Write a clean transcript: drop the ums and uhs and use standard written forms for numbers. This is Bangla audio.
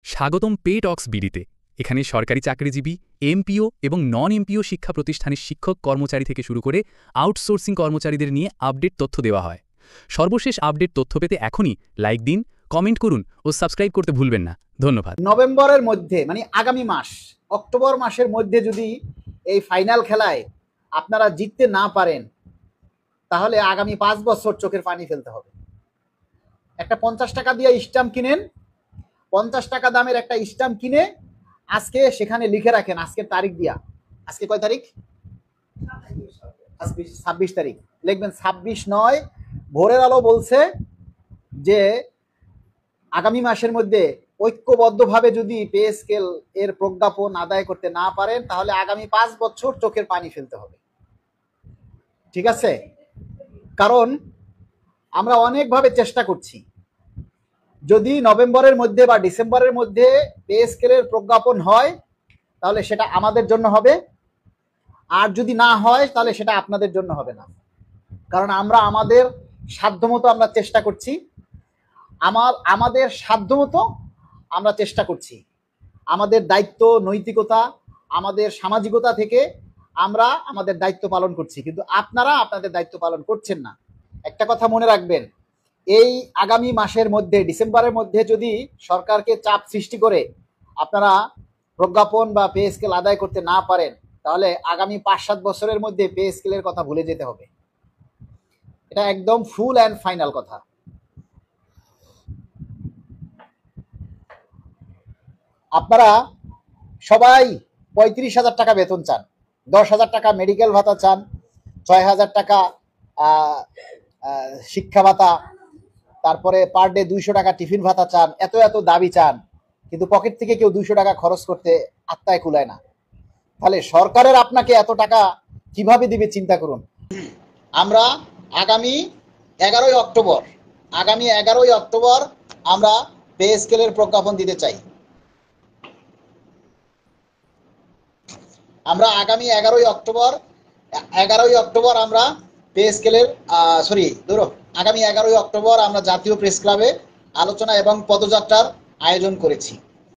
স্বাগতম পে টক্স বিডিতে। এখানে সরকারি চাকরিজীবী, এমপিও এবং নন এমপিও শিক্ষা প্রতিষ্ঠানের শিক্ষক কর্মচারী থেকে শুরু করে আউটসোর্সিং কর্মচারীদের নিয়ে আপডেট তথ্য দেওয়া হয়। সর্বশেষ আপডেট তথ্য পেতে এখনই লাইক দিন, কমেন্ট করুন ও সাবস্ক্রাইব করতে ভুলবেন না। ধন্যবাদ। নভেম্বরের মধ্যে মানে আগামী মাস অক্টোবর মাসের মধ্যে যদি এই ফাইনাল খেলায় আপনারা জিততে না পারেন তাহলে আগামী 5 বছর চোখের পানি ফেলতে হবে। একটা 50 টাকা দিয়ে স্ট্যাম্প কিনেন, 50 টাকা দামের একটা স্ট্যাম্প কিনে আজকে সেখানে লিখে রাখেন আজকের তারিখ দিয়া। আজকে কয় তারিখ? 26 তারিখ। লিখবেন 26/9। ভোরের আলো বলছে যে আগামী মাসের মধ্যে ঐক্যবদ্ধভাবে যদি পে স্কেল এর প্রজ্ঞাপন আদায় করতে না পারেন তাহলে আগামী 5 বছর চোখের পানি ফেলতে হবে। ঠিক আছে? কারণ আমরা অনেকভাবে চেষ্টা করছি, যদি নভেম্বরের মধ্যে বা ডিসেম্বরের মধ্যে পে স্কেলের প্রজ্ঞাপন হয় তাহলে সেটা আমাদের জন্য হবে, আর যদি না হয় তাহলে সেটা আপনাদের জন্য হবে না। কারণ আমরা আমাদের সাধ্যমতো আমরা চেষ্টা করছি, আমাদের সাধ্যমতো আমরা চেষ্টা করছি, আমাদের দায়িত্ব, নৈতিকতা, আমাদের সামাজিকতা থেকে আমরা আমাদের দায়িত্ব পালন করছি, কিন্তু আপনারা আপনাদের দায়িত্ব পালন করছেন না। একটা কথা মনে রাখবেন, এই আগামী মাসের মধ্যে ডিসেম্বরের মধ্যে যদি সরকারকে চাপ সৃষ্টি করে আপনারা প্রজ্ঞাপন বা পে স্কেল আদায় করতে না পারেন তাহলে আগামী 5-7 বছরের মধ্যে পে স্কেলের কথা ভুলে যেতে হবে। এটা একদম ফুল অ্যান্ড ফাইনাল কথা। আপনারা সবাই 35,000 টাকা বেতন চান, 10,000 টাকা মেডিকেল ভাতা চান, 6,000 টাকা শিক্ষা ভাতা, তারপরে পার ডে 200 টাকা টিফিন ভাতা চান, এত এত দাবি চান, কিন্তু পকেট থেকে কেউ 200 টাকা খরচ করতে আত্মায় কুলায় না। তাহলে সরকারের আপনাকে এত টাকা কিভাবে দিবে চিন্তা করুন। আমরা আগামী 11ই অক্টোবর আমরা পে স্কেলের প্রজ্ঞাপন দিতে চাই। আমরা আগামী 11ই অক্টোবর আমরা পে স্কেলের আগামী 11ই অক্টোবর আমরা জাতীয় প্রেস ক্লাবে আলোচনা এবং পদযাত্রার আয়োজন করেছি।